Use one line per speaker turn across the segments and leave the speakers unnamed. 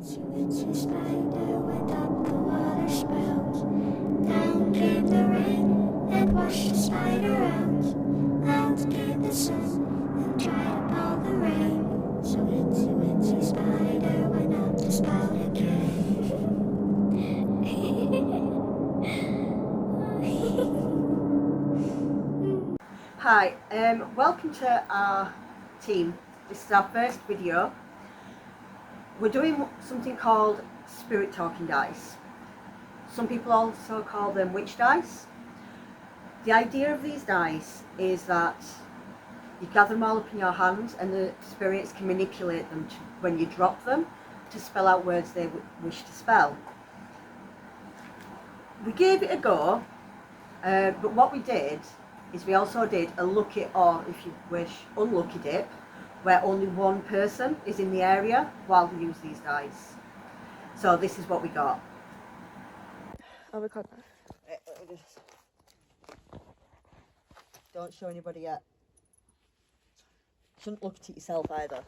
Itsy spider went up the water spout. Down came the rain and washed the spider out. Out came the sun and dried up all the rain. So itsy spider went up the spout again.
Hi, welcome to our team. This is our first video. We're doing something called spirit talking dice. Some people also call them witch dice. The idea of these dice is that you gather them all up in your hands and the spirits can manipulate them when you drop them to spell out words they wish to spell. We gave it a go, but what we did is we also did a lucky, or if you wish, unlucky dip, where only one person is in the area while we use these dice. So this is what we got.
I'll record that.
Don't show anybody yet. Shouldn't look at it yourself either.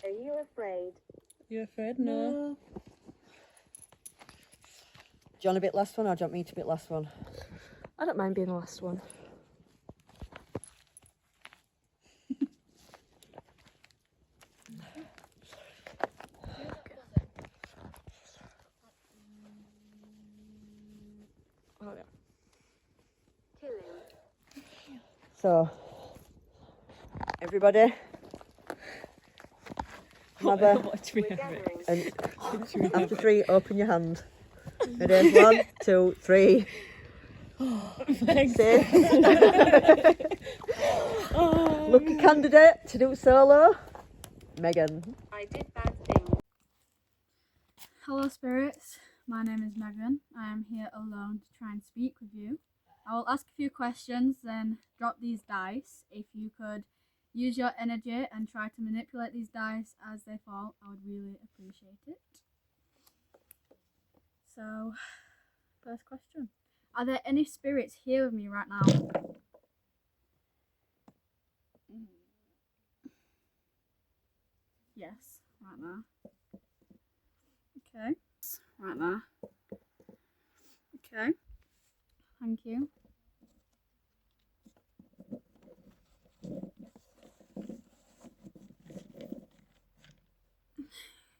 Are you afraid?
You afraid? No.
Do you want to bit last one or do you want me to bit last one?
I don't mind being the last one. Oh yeah.
So, everybody, mother, and after three, open your hand. Ready? 1, 2, 3. Safe. Lucky candidate to do solo, Megan.
I did bad things.
Hello spirits, my name is Megan. I am here alone to try and speak with you. I will ask a few questions, then drop these dice. If you could use your energy and try to manipulate these dice as they fall, I would really appreciate it. So, first question. Are there any spirits here with me right now? Yes, right now. Okay, right now. Okay, thank you.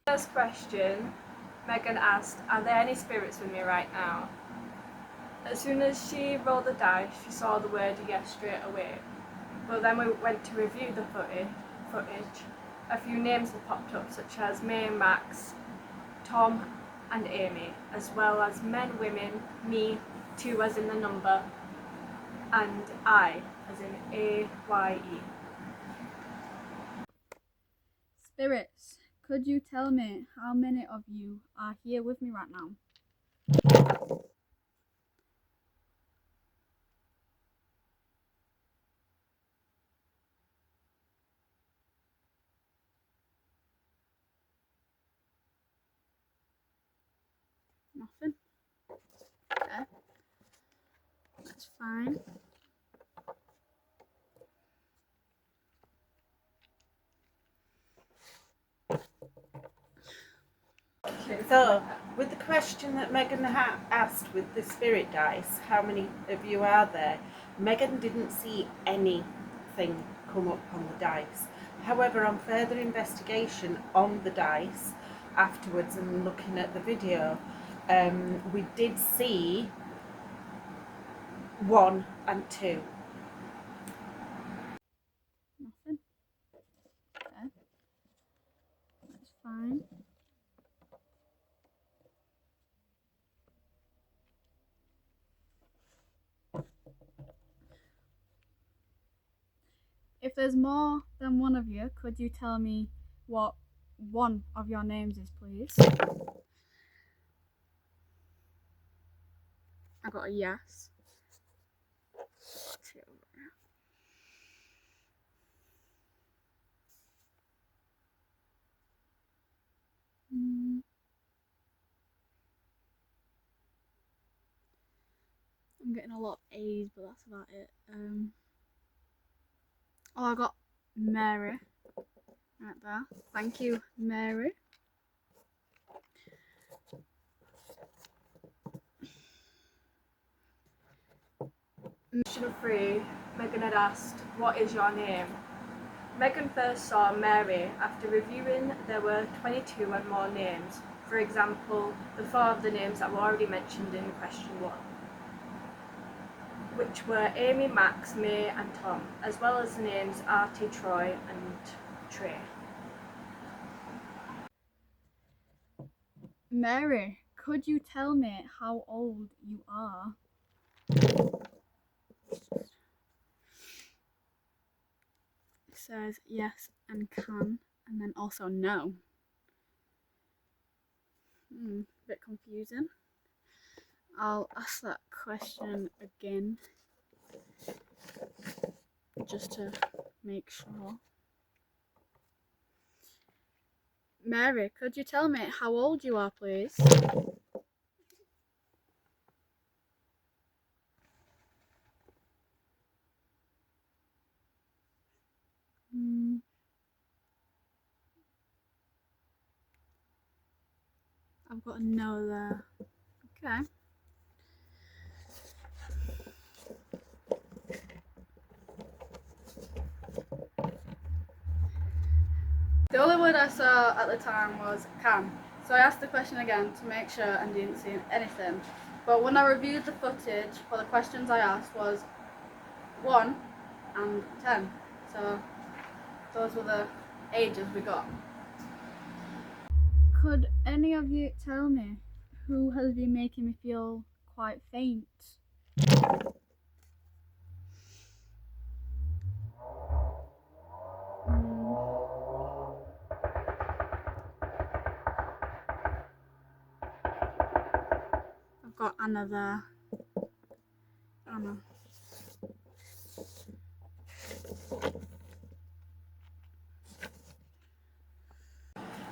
First question, Megan asked, are there any spirits with me right now? As soon as she rolled the dice, she saw the word yes straight away. But then we went to review the footage. A few names have popped up, such as May and Max, Tom and Amy, as well as men, women, me, 2 as in the number, and I as in A-Y-E.
Spirits, could you tell me how many of you are here with me right now? Nothing. Okay. That's fine.
So, with the question that Megan asked with the spirit dice, how many of you are there? Megan didn't see anything come up on the dice. However, on further investigation on the dice afterwards and looking at the video, we did see 1 and 2.
Nothing. Okay. That's fine. If there's more than one of you, could you tell me what one of your names is, please? I got a yes. I'm getting a lot of A's, but that's about it. Oh, I got Mary. Right there. Thank you, Mary.
Question 3, Megan had asked, "What is your name?" Megan first saw Mary after reviewing there were 22 and more names. For example, the 4 of the names that were already mentioned in question 1, which were Amy, Max, May and Tom, as well as the names Artie, Troy and Trey.
Mary, could you tell me how old you are? It says yes and can, and then also no. Bit confusing. I'll ask that question again just to make sure. Mary, could you tell me how old you are, please? I've got a no there. Okay. The only word I saw at the time was can, so I asked the question again to make sure and didn't see anything. But when I reviewed the footage for the questions I asked was 1 and 10, so those were the ages we got. Could any of you tell me who has been making me feel quite faint? I've got Anna there. Anna.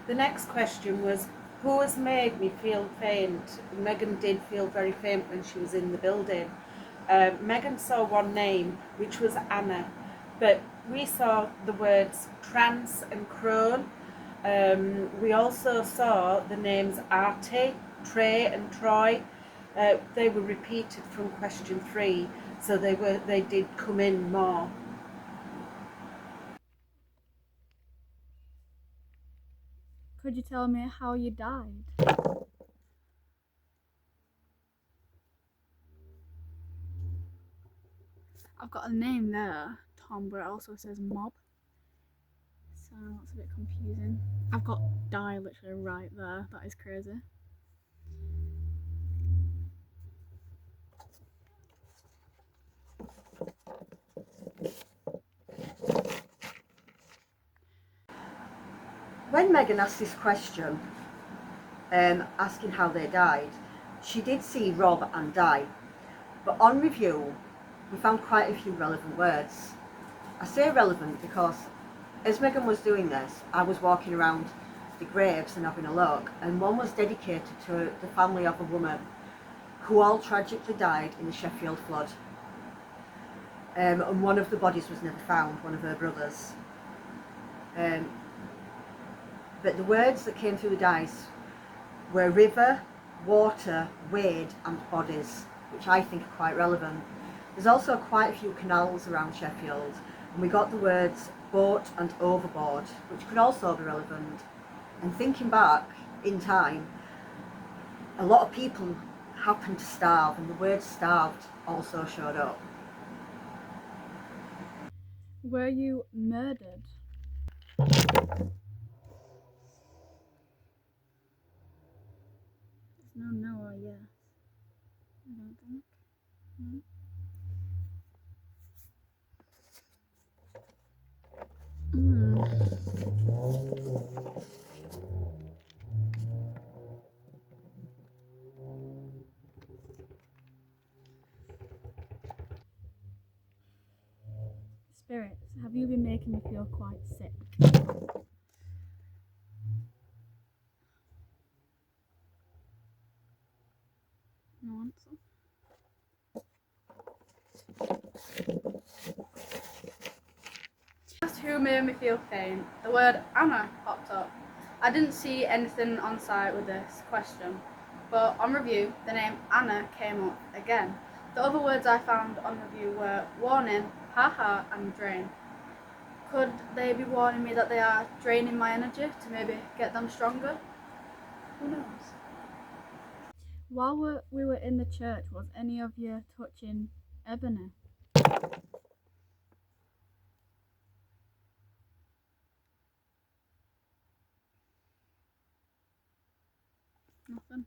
The next question was, who has made me feel faint? Megan did feel very faint when she was in the building. Megan saw one name, which was Anna, but we saw the words trance and crone. We also saw the names Artie, Trey and Troy. They were repeated from question 3, so they did come in more.
Could you tell me how you died? I've got a name there, Tom, but it also says Mob. So that's a bit confusing. I've got die literally right there. That is crazy.
When Megan asked this question, asking how they died, she did see Rob and Di, but on review we found quite a few relevant words. I say relevant because as Megan was doing this, I was walking around the graves and having a look, and one was dedicated to the family of a woman who all tragically died in the Sheffield flood. And one of the bodies was never found, one of her brothers. But the words that came through the dice were river, water, wade and bodies, which I think are quite relevant. There's also quite a few canals around Sheffield, and we got the words boat and overboard, which could also be relevant. And thinking back in time, a lot of people happened to starve, and the word starved also showed up.
Were you murdered? There's no or yes. I don't think. No. Spirits, have you been making me feel quite sick? No answer. who made me feel faint, the word Anna popped up. I didn't see anything on site with this question, but on review, the name Anna came up again. The other words I found on review were warning, haha, and drain. Could they be warning me that they are draining my energy to maybe get them stronger? Who knows? While we were in the church, was any of you touching Ebony? Nothing.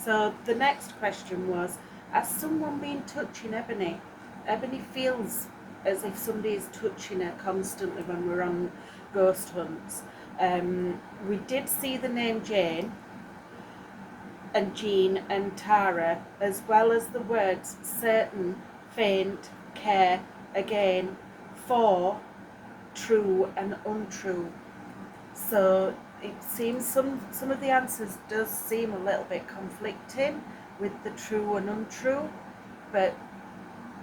So the next question was, has someone been touching Ebony? Ebony feels as if somebody is touching her constantly when we're on ghost hunts. We did see the name Jane and Jean and Tara, as well as the words certain, faint, care, again, for, true and untrue. So it seems some of the answers does seem a little bit conflicting with the true and untrue, but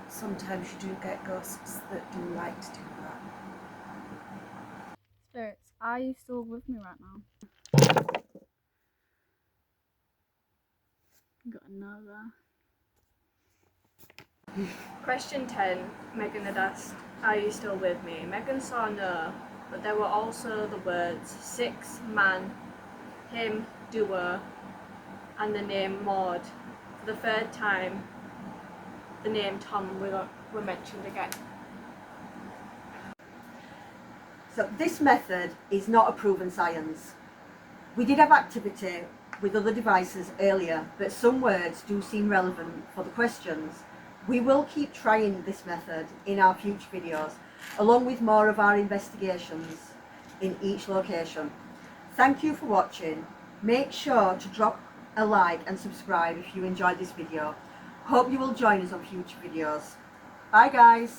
sometimes you do get ghosts that do like to do that.
Spirits, are you still with me right now? Got another.
Question 10, Megan had asked, are you still with me? Megan saw no, but there were also the words six, man, him, doer, and the name Maud. For the third time, the name Tom were mentioned again.
So this method is not a proven science. We did have activity with other devices earlier, but some words do seem relevant for the questions. We will keep trying this method in our future videos, along with more of our investigations in each location. Thank you for watching. Make sure to drop a like and subscribe if you enjoyed this video. Hope you will join us on future videos. Bye guys.